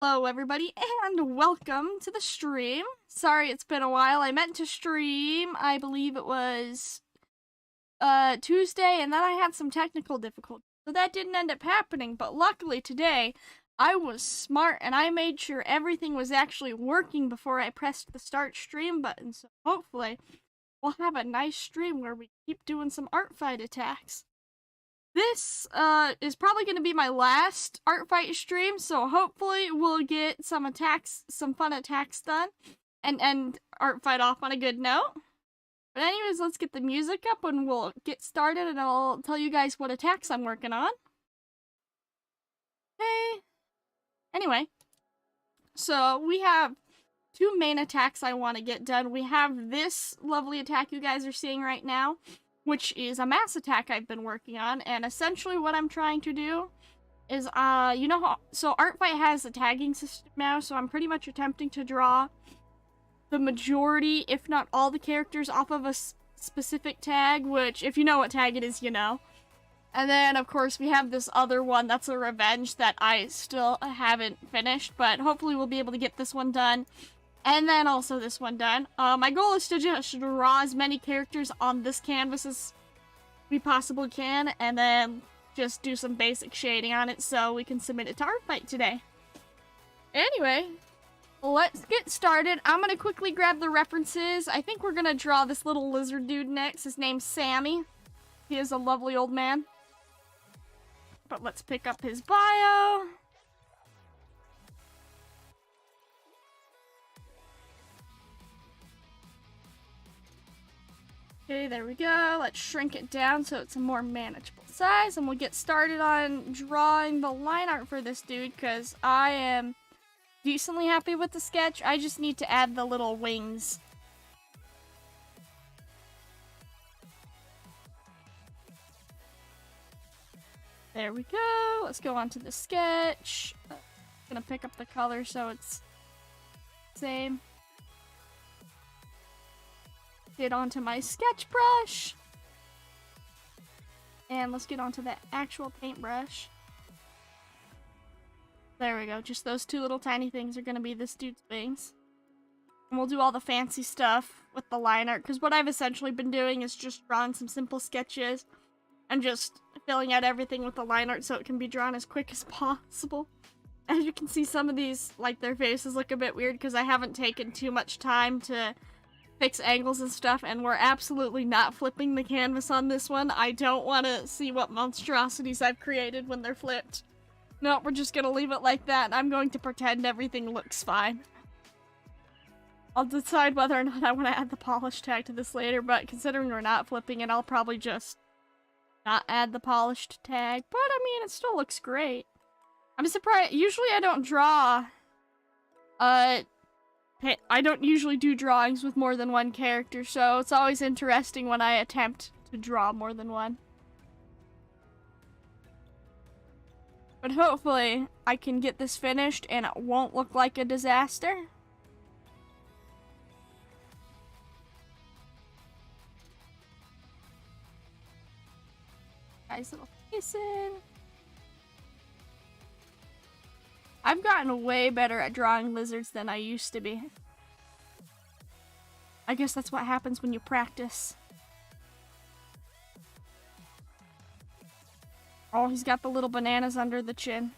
Hello everybody and welcome to the stream. Sorry it's been a while. I meant to stream, I believe it was Tuesday, and then I had some technical difficulties. So that didn't end up happening, but luckily today I was smart and I made sure everything was actually working before I pressed the start stream button. So hopefully we'll have a nice stream where we keep doing some art fight attacks. This is probably going to be my last art fight stream, so hopefully we'll get some attacks, some fun attacks done, and end art fight off on a good note. But anyways, let's get the music up and we'll get started, and I'll tell you guys what attacks I'm working on. Okay. Anyway, so we have two main attacks I want to get done. We have this lovely attack you guys are seeing right now, which is a mass attack I've been working on, and essentially what I'm trying to do is, you know how, so Artfight has a tagging system now, so I'm pretty much attempting to draw the majority, if not all the characters off of a specific tag, which, if you know what tag it is, you know. And then, of course, we have this other one that's a revenge that I still haven't finished, but hopefully we'll be able to get this one done. And then also this one done. My goal is to just draw as many characters on this canvas as we possibly can, and then just do some basic shading on it so we can submit it to Artfight today. Anyway, let's get started. I'm gonna quickly grab the references. I think we're gonna draw this little lizard dude next. His name's Sammy. He is a lovely old man. But let's pick up his bio. Okay, there we go. Let's shrink it down so it's a more manageable size, and we'll get started on drawing the line art for this dude, because I am decently happy with the sketch. I just need to add the little wings. There we go. Let's go on to the sketch. I'm gonna pick up the color so it's the same. Get onto my sketch brush. And let's get onto the actual paintbrush. There we go. Just those two little tiny things are gonna be this dude's wings. And we'll do all the fancy stuff with the line art, because what I've essentially been doing is just drawing some simple sketches and just filling out everything with the line art so it can be drawn as quick as possible. As you can see, some of these, like, their faces look a bit weird because I haven't taken too much time to fix angles and stuff, and we're absolutely not flipping the canvas on this one. I don't want to see what monstrosities I've created when they're flipped. No, we're just gonna leave it like that, and I'm going to pretend everything looks fine. I'll decide whether or not I want to add the polish tag to this later, but considering we're not flipping it, I'll probably just not add the polished tag. But, I mean, it still looks great. I'm surprised. Usually I don't draw, I don't usually do drawings with more than one character, so it's always interesting when I attempt to draw more than one. But hopefully I can get this finished and it won't look like a disaster. Nice little facing. I've gotten way better at drawing lizards than I used to be. I guess that's what happens when you practice. Oh, he's got the little bananas under the chin.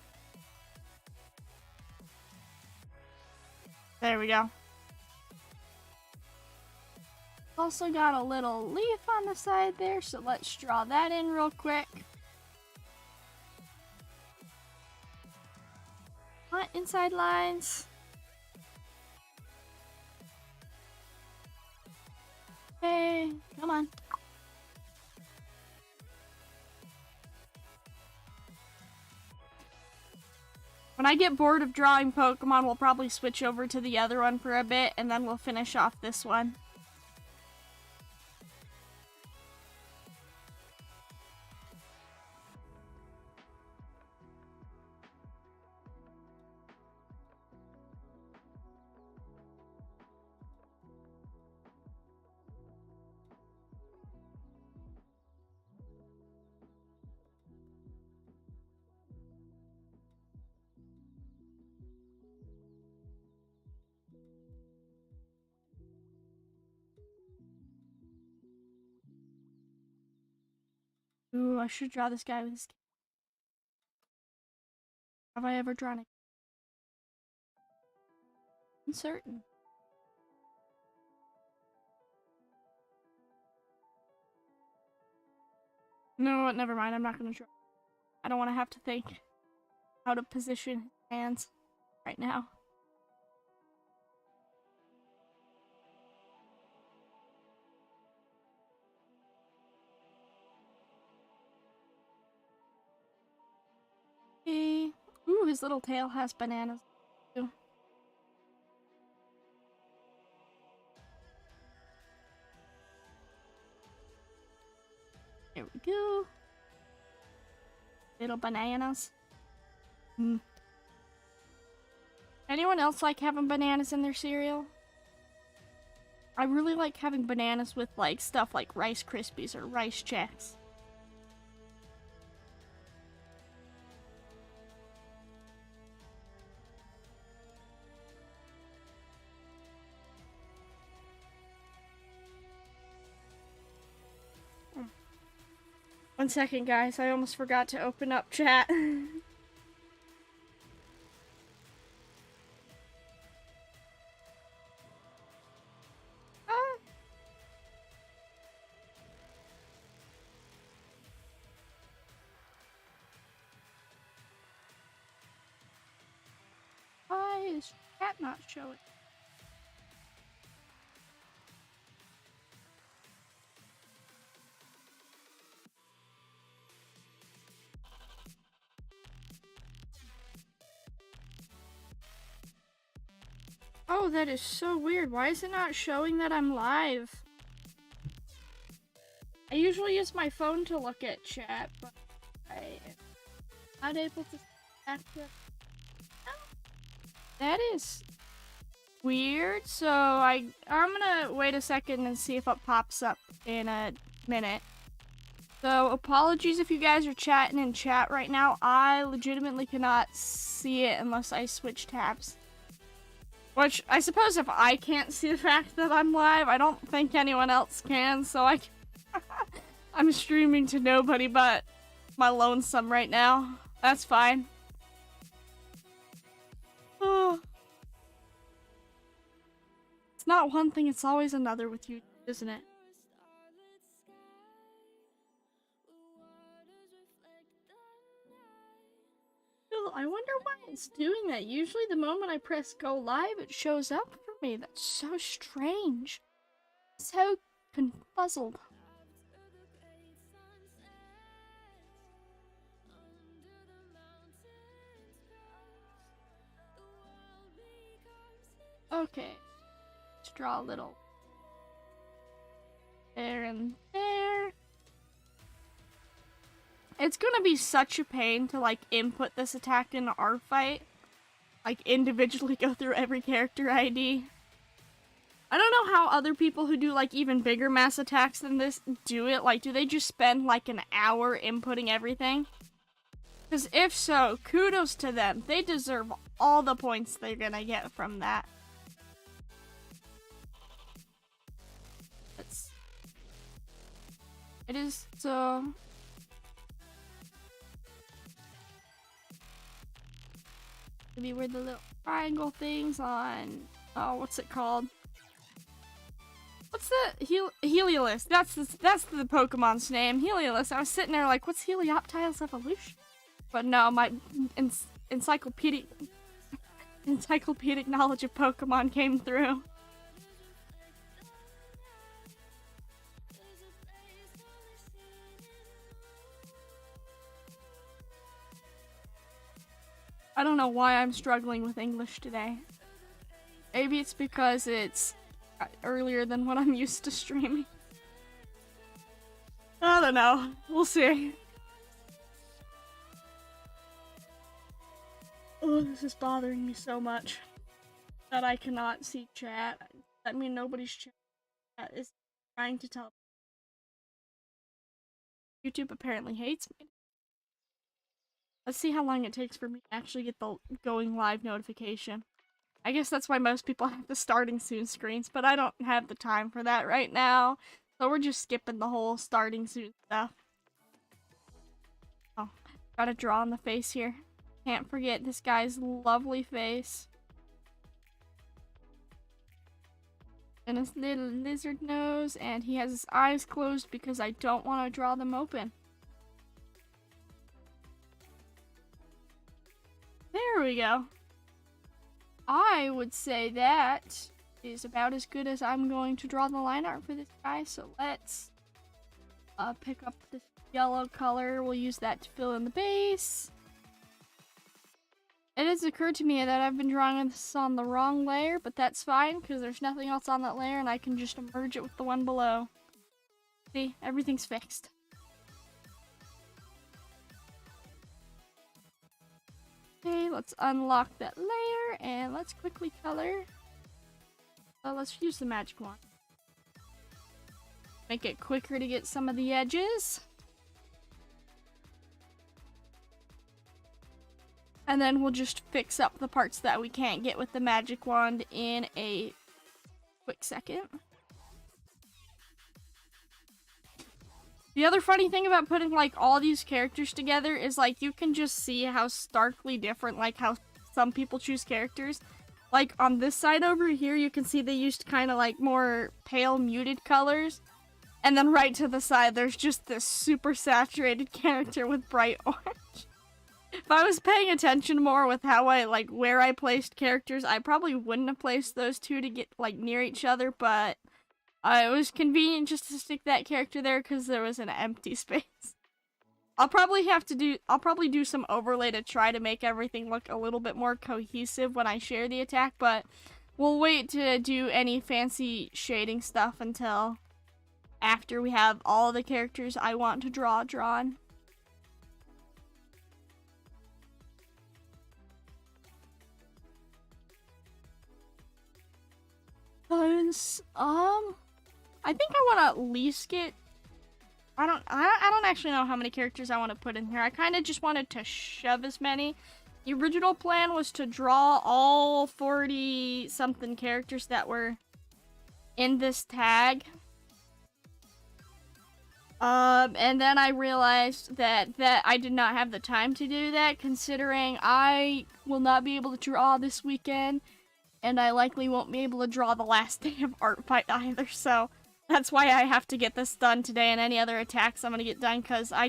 There we go. Also got a little leaf on the side there, so let's draw that in real quick. Inside lines. Hey, come on. When I get bored of drawing Pokemon, we'll probably switch over to the other one for a bit, and then we'll finish off this one. Ooh, I should draw this guy with his... Have I ever drawn a... Uncertain. No, never mind. I'm not gonna draw. I don't want to have to think how to position his hands right now. Okay. Ooh, his little tail has bananas too. There we go. Little bananas. Anyone else like having bananas in their cereal? I really like having bananas with like stuff like Rice Krispies or Rice Chex. One second, guys. I almost forgot to open up chat. Why is chat not showing? Oh, that is so weird. Why is it not showing that I'm live? I usually use my phone to look at chat, but I am not able to access. That is weird. So I'm gonna wait a second and see if it pops up in a minute. So apologies if you guys are chatting in chat right now. I legitimately cannot see it unless I switch tabs. Which, I suppose if I can't see the fact that I'm live, I don't think anyone else can, so I'm streaming to nobody but my lonesome right now. That's fine. Oh. It's not one thing, it's always another with you, isn't it? I wonder why it's doing that. Usually the moment I press go live, it shows up for me. That's so strange. So confuzzled. Okay. Let's draw a little there and there. It's gonna be such a pain to, like, input this attack into our fight. Like, individually go through every character ID. I don't know how other people who do, like, even bigger mass attacks than this do it. Like, do they just spend, like, an hour inputting everything? Because if so, kudos to them. They deserve all the points they're gonna get from that. It is so... Maybe where the little triangle things on... Oh, what's it called? What's the... Heliolisk. That's the Pokemon's name. Heliolisk. I was sitting there like, what's Helioptile's evolution? But no, my encyclopedic knowledge of Pokemon came through. I don't know why I'm struggling with English today. Maybe it's because it's earlier than what I'm used to streaming. I don't know. We'll see. Oh, this is bothering me so much that I cannot see chat. That means nobody's chat is trying to tell. YouTube apparently hates me. Let's see how long it takes for me to actually get the going live notification. I guess that's why most people have the starting soon screens, but I don't have the time for that right now. So we're just skipping the whole starting soon stuff. Gotta draw on the face here. Can't forget this guy's lovely face. And his little lizard nose, and he has his eyes closed because I don't want to draw them open. There we go. I would say that is about as good as I'm going to draw the line art for this guy, so let's pick up this yellow color. We'll use that to fill in the base. It has occurred to me that I've been drawing this on the wrong layer, but that's fine because there's nothing else on that layer and I can just merge it with the one below. See, everything's fixed. Okay, let's unlock that layer and let's quickly color. Let's use the magic wand. Make it quicker to get some of the edges. And then we'll just fix up the parts that we can't get with the magic wand in a quick second. The other funny thing about putting like all these characters together is like you can just see how starkly different like how some people choose characters. Like on this side over here you can see they used kind of like more pale muted colors. And then right to the side there's just this super saturated character with bright orange. If I was paying attention more with how I, like, where I placed characters, I probably wouldn't have placed those two to get, like, near each other, but it was convenient just to stick that character there because there was an empty space. I'll probably do some overlay to try to make everything look a little bit more cohesive when I share the attack, but we'll wait to do any fancy shading stuff until after we have all the characters I want to draw drawn. I think I want to at least get. I don't actually know how many characters I want to put in here. I kind of just wanted to shove as many. The original plan was to draw all 40 something characters that were in this tag. And then I realized that I did not have the time to do that, considering I will not be able to draw this weekend. And I likely won't be able to draw the last day of Art Fight either, so that's why I have to get this done today, and any other attacks I'm gonna get done, because I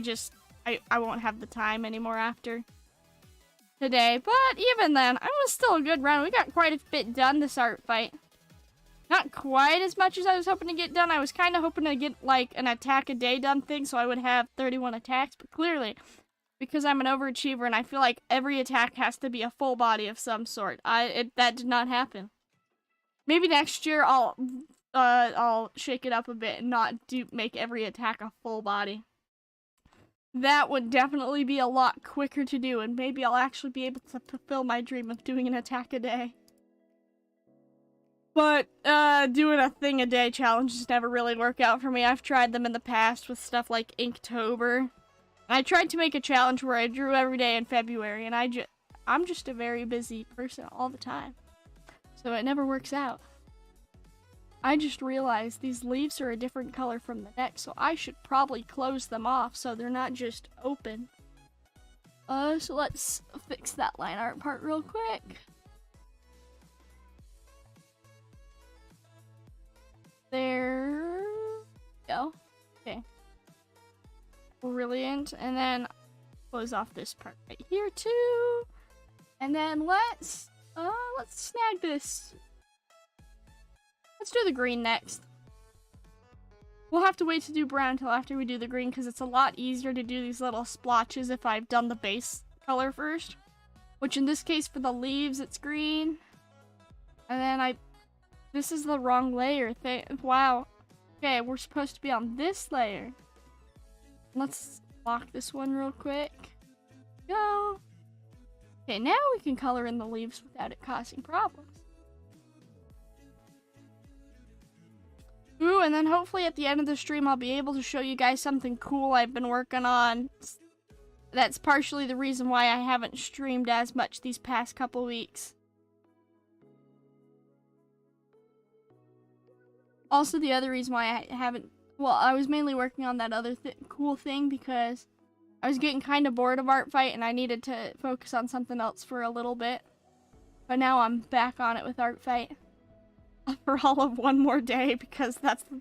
won't have the time anymore after today. But even then, it was still a good run. We got quite a bit done this Art Fight. Not quite as much as I was hoping to get done. I was kind of hoping to get, like, an attack a day done thing, so I would have 31 attacks, but clearly, because I'm an overachiever and I feel like every attack has to be a full body of some sort. That did not happen. Maybe next year I'll shake it up a bit and not make every attack a full body. That would definitely be a lot quicker to do, and maybe I'll actually be able to fulfill my dream of doing an attack a day. But doing a thing a day challenges never really work out for me. I've tried them in the past with stuff like Inktober. I tried to make a challenge where I drew every day in February, and I'm just a very busy person all the time. So it never works out. I just realized these leaves are a different color from the neck, so I should probably close them off so they're not just open. So let's fix that line art part real quick. There we go. Okay. Brilliant. And then close off this part right here too. And then let's snag this. Let's do the green next. We'll have to wait to do brown until after we do the green because it's a lot easier to do these little splotches if I've done the base color first. Which in this case for the leaves it's green. And then this is the wrong layer. Wow. Okay, we're supposed to be on this layer. Let's lock this one real quick. Go. Okay, now we can color in the leaves without it causing problems. Ooh, and then hopefully at the end of the stream I'll be able to show you guys something cool I've been working on. That's partially the reason why I haven't streamed as much these past couple weeks. Also, the other reason why I haven't... Well, I was mainly working on that other cool thing because I was getting kind of bored of Art Fight and I needed to focus on something else for a little bit. But now I'm back on it with Art Fight for all of one more day because that's the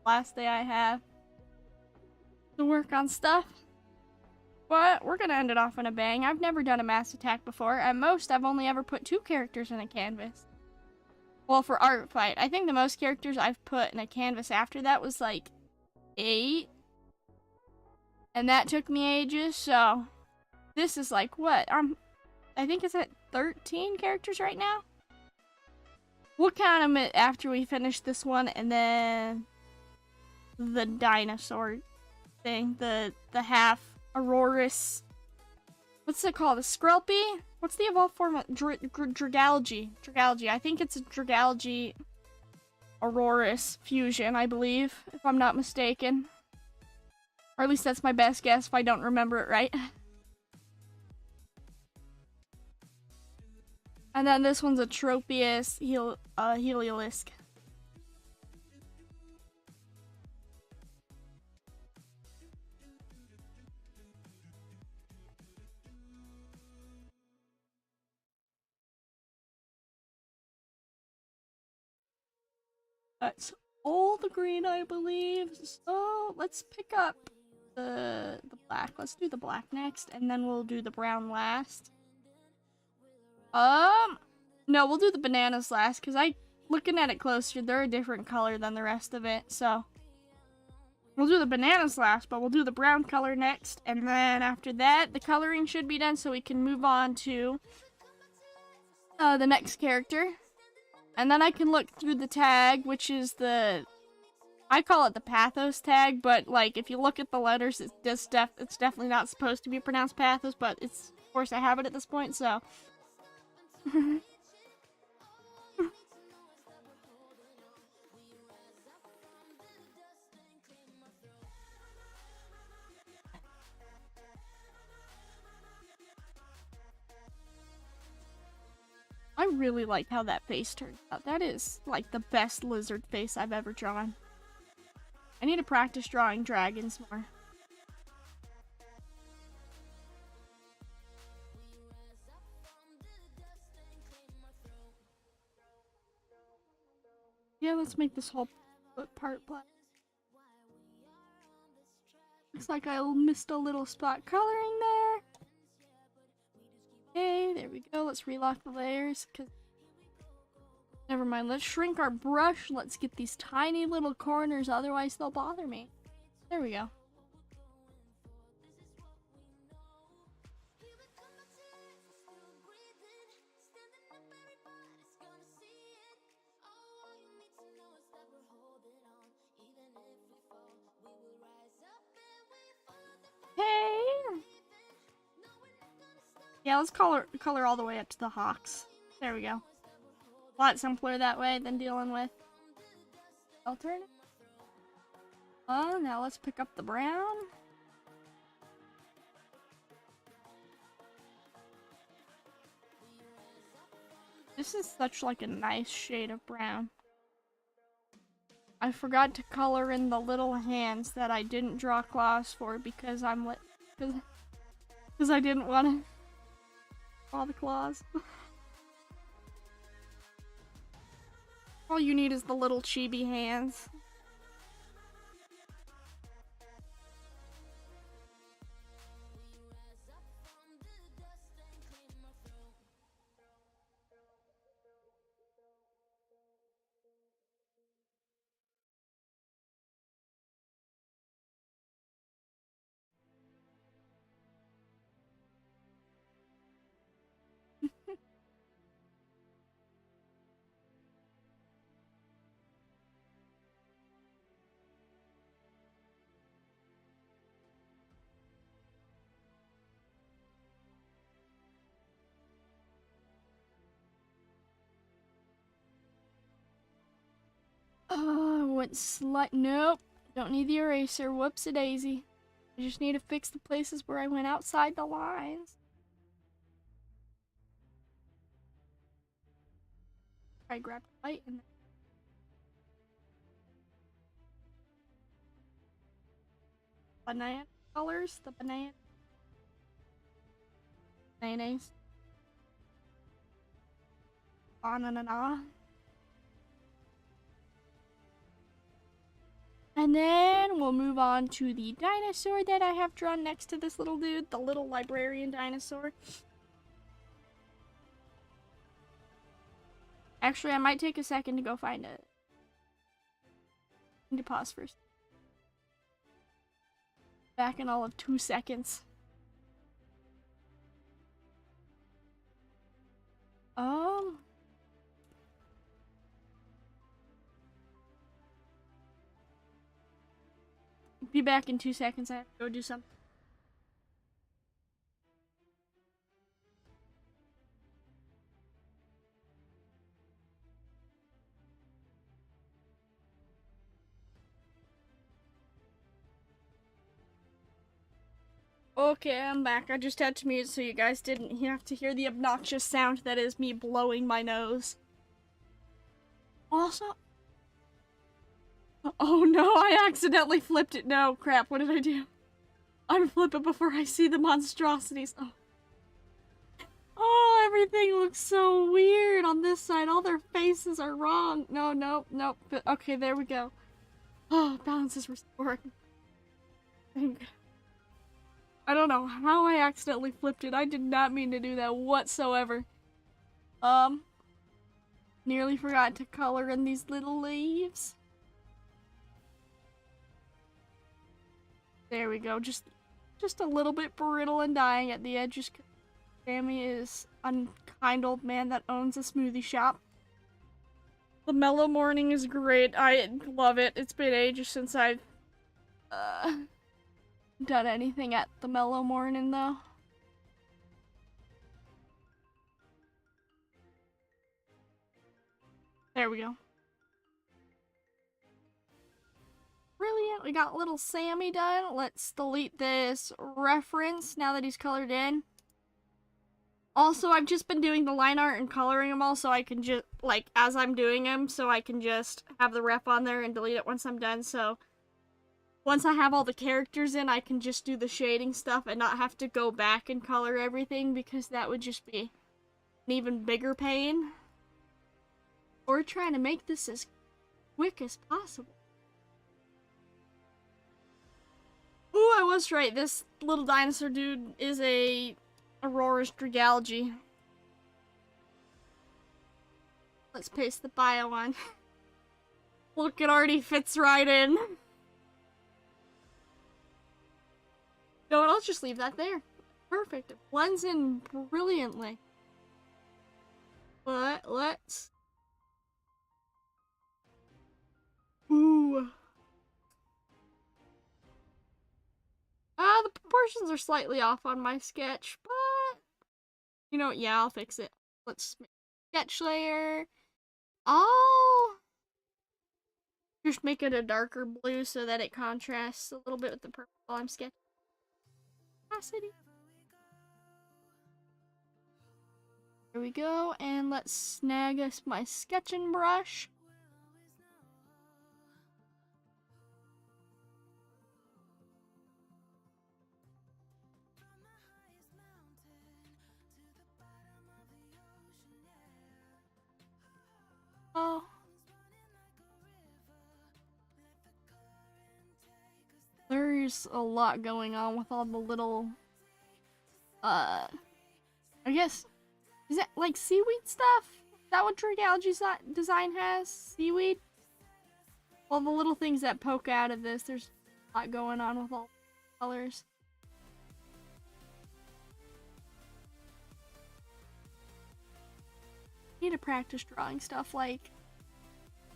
last day I have to work on stuff. But we're gonna end it off on a bang. I've never done a mass attack before. At most, I've only ever put 2 characters in a canvas. Well, for Art Fight, I think the most characters I've put in a canvas after that was like 8. And that took me ages, so this is like what? I think it's at 13 characters right now. We'll count them after we finish this one, and then the dinosaur thing, the half Aurorus. What's it called? A Skrelpy? What's the evolved form of Dragalge? Dragalge. I think it's a Dragalge Aurorus fusion, I believe, if I'm not mistaken. Or at least that's my best guess if I don't remember it right. And then this one's a Tropius Heliolisk. That's all the green, I believe. So let's pick up the black. Let's do the black next, and then we'll do the brown last. No, we'll do the bananas last, because looking at it closer, they're a different color than the rest of it, so. We'll do the bananas last, but we'll do the brown color next, and then after that, the coloring should be done, so we can move on to the next character. And then I can look through the tag, which is I call it the Pathos tag, but like if you look at the letters, it's definitely not supposed to be pronounced Pathos, but it's of course I have it at this point, so. I really like how that face turned out. That is like the best lizard face I've ever drawn. I need to practice drawing dragons more. Yeah, let's make this whole part black. Looks like I missed a little spot coloring there. Okay, there we go. Let's relock the layers. Never mind, let's shrink our brush. Let's get these tiny little corners, otherwise they'll bother me. There we go. Hey! Yeah, let's color all the way up to the hawks. There we go. A lot simpler that way than dealing with alternate. Oh, now let's pick up the brown. This is such like a nice shade of brown. I forgot to color in the little hands that I didn't draw claws for because because I didn't want to draw the claws. All you need is the little chibi hands. Nope. Don't need the eraser. Whoops-a-daisy. I just need to fix the places where I went outside the lines. I grabbed the light and banana colors. The banana mayonnaise. Banana. And then we'll move on to the dinosaur that I have drawn next to this little dude, the little librarian dinosaur. Actually, I might take a second to go find it. I need to pause first. Back in all of 2 seconds. Be back in 2 seconds. I have to go do something. Okay, I'm back. I just had to mute so you guys didn't have to hear the obnoxious sound that is me blowing my nose. Also... Oh no, I accidentally flipped it. No, crap, what did I do? Unflip it before I see the monstrosities. Oh. Oh, everything looks so weird on this side. All their faces are wrong. No, no, no. Okay, there we go. Oh, balance is restored. I don't know how I accidentally flipped it. I did not mean to do that whatsoever. Nearly forgot to color in these little leaves. There we go. Just a little bit brittle and dying at the edges. Sammy is a kind old man that owns a smoothie shop. The mellow morning is great. I love it. It's been ages since I've done anything at the mellow morning though. There we go. Brilliant. We got little Sammy done. Let's delete this reference now that he's colored in. Also, I've just been doing the line art and coloring them all so I can just, like, as I'm doing them, so I can just have the ref on there and delete it once I'm done, so once I have all the characters in, I can just do the shading stuff and not have to go back and color everything, because that would just be an even bigger pain. We're trying to make this as quick as possible. Ooh, I was right. This little dinosaur dude is a Aurora's Dragalgy. Let's paste the bio on. Look, it already fits right in. No, I'll just leave that there. Perfect. It blends in brilliantly. But let's... Ooh. The proportions are slightly off on my sketch, but... You know what? Yeah, I'll fix it. Let's make sketch layer. I'll just make it a darker blue so that it contrasts a little bit with the purple while I'm sketching. Opacity. There we go, and let's snag us my sketching brush. Oh. There's a lot going on with all the little, I guess, is that like seaweed stuff? Is that what Dragalgy's design has? Seaweed? All the little things that poke out of this, there's a lot going on with all the colors. Need to practice drawing stuff like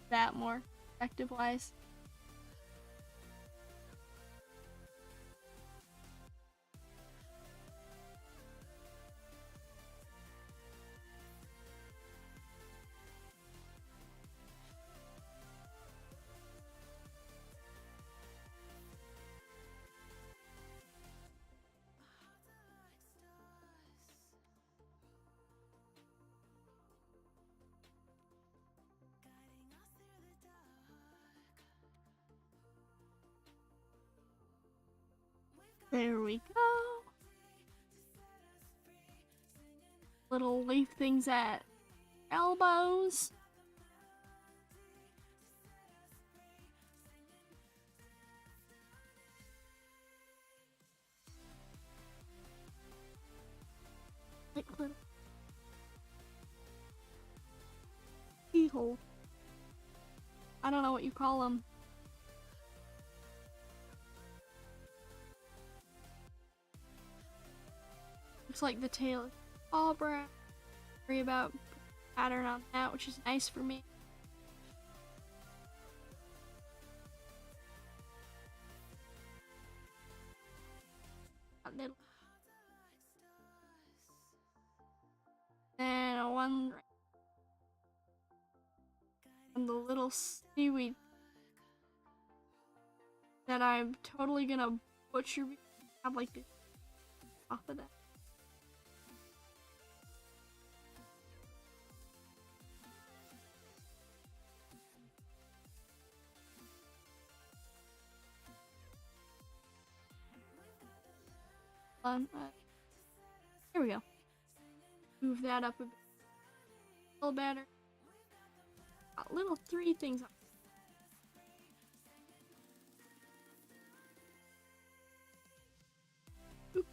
that more effective-wise. There we go. little leaf things at elbows. Like little keyhole. I don't know what you call them. Looks like the tail is all brown. Worry about pattern on that, which is nice for me. And one and the little seaweed that I'm totally gonna butcher. Have like this off of that. Here we go. Move that up a bit. A little better. Got little three things up. Oop.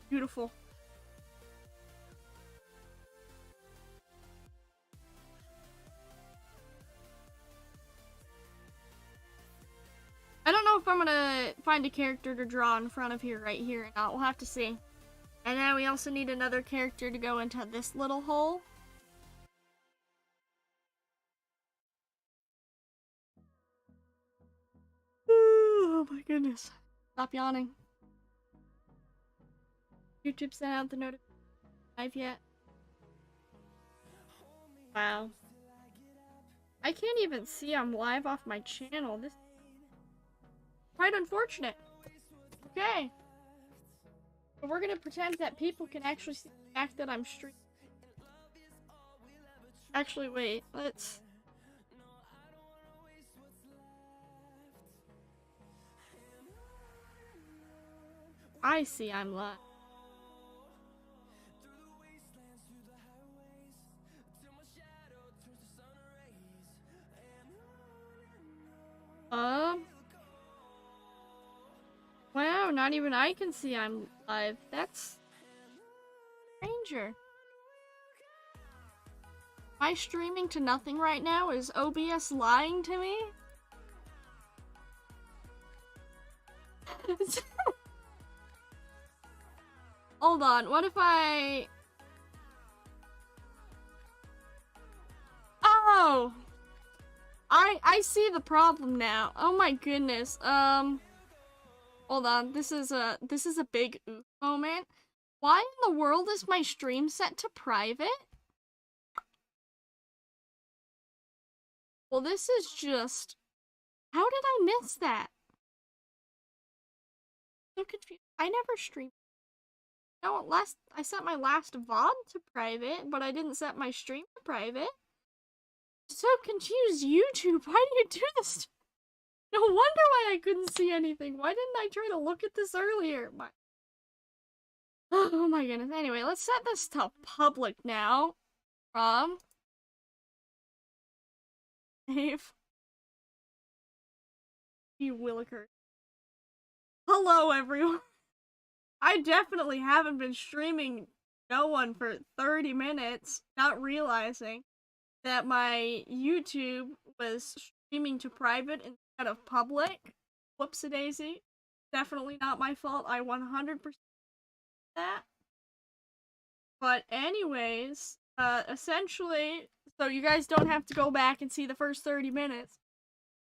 Beautiful. I don't know if I'm gonna find a character to draw in front of here, right here, and we'll have to see. And then we also need another character to go into this little hole. Oh my goodness. Stop yawning. YouTube sent out the notification live yet. Wow. I can't even see I'm live off my channel. This is quite unfortunate. Okay. But we're gonna pretend that people can actually see the fact that I'm streaming. Actually, wait. Let's... I see I'm live. Wow, not even I can see I'm live. That's... stranger. Am I streaming to nothing right now? Is OBS lying to me? Hold on, what if I... Oh! I see the problem now. Oh my goodness. Hold on, this is a big oof moment. Why in the world is my stream set to private? Well, this is just... How did I miss that? So confused. I never streamed. No, I set my last VOD to private, but I didn't set my stream to private. So confused, YouTube. Why do you do this? No wonder why I couldn't see anything. Why didn't I try to look at this earlier? Oh my goodness. Anyway, let's set this to public now. Dave. You Willikers. Hello, everyone. I definitely haven't been streaming no one for 30 minutes, not realizing that my YouTube was streaming to private instead of public. Whoopsie-daisy. Definitely not my fault. I 100% that. But anyways, essentially, so you guys don't have to go back and see the first 30 minutes.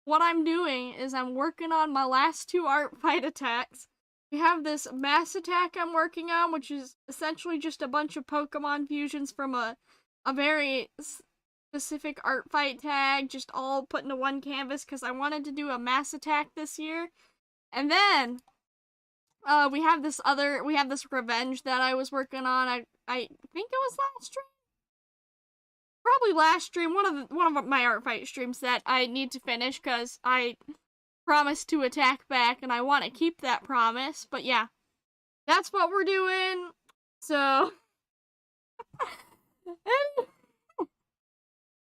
What I'm doing is I'm working on my last two art fight attacks. We have this mass attack I'm working on, which is essentially just a bunch of Pokemon fusions from a very specific art fight tag, just all put into one canvas because I wanted to do a mass attack this year. And then we have this revenge that I was working on. I think it was last stream probably last stream, one of my art fight streams that I need to finish because I promised to attack back and I want to keep that promise. But yeah, that's what we're doing. So, and,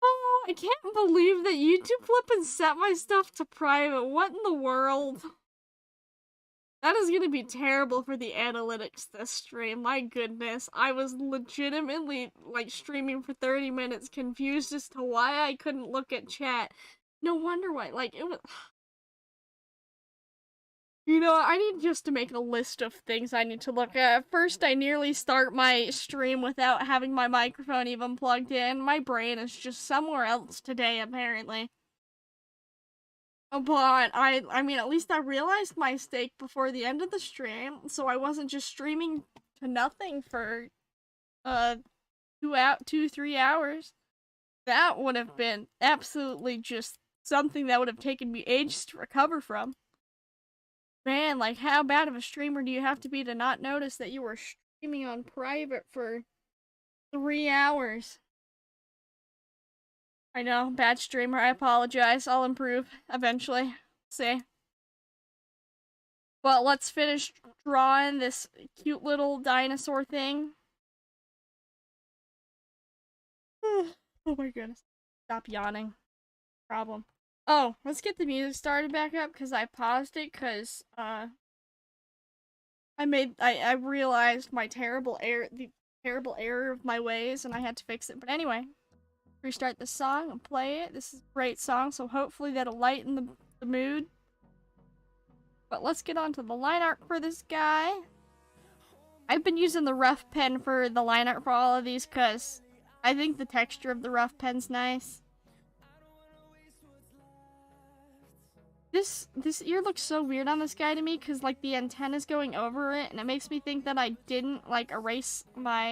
oh, I can't believe that YouTube flippin' set my stuff to private. What in the world? That is gonna be terrible for the analytics this stream. My goodness. I was legitimately, like, streaming for 30 minutes confused as to why I couldn't look at chat. No wonder why. Like, it was... You know, I need just to make a list of things I need to look at. First, I nearly start my stream without having my microphone even plugged in. My brain is just somewhere else today, apparently. But I mean, at least I realized my mistake before the end of the stream, so I wasn't just streaming to nothing for 3 hours. That would have been absolutely just something that would have taken me ages to recover from. Man, like, how bad of a streamer do you have to be to not notice that you were streaming on private for 3 hours? I know, bad streamer, I apologize. I'll improve eventually. See. But let's finish drawing this cute little dinosaur thing. Oh my goodness. Stop yawning. Problem. Oh, let's get the music started back up because I paused it because I realized the terrible error of my ways and I had to fix it. But anyway, restart the song and play it. This is a great song, so hopefully that'll lighten the mood. But let's get on to the line art for this guy. I've been using the rough pen for the line art for all of these because I think the texture of the rough pen's nice. This ear looks so weird on this guy to me because, like, the antenna's going over it, and it makes me think that I didn't, like, erase my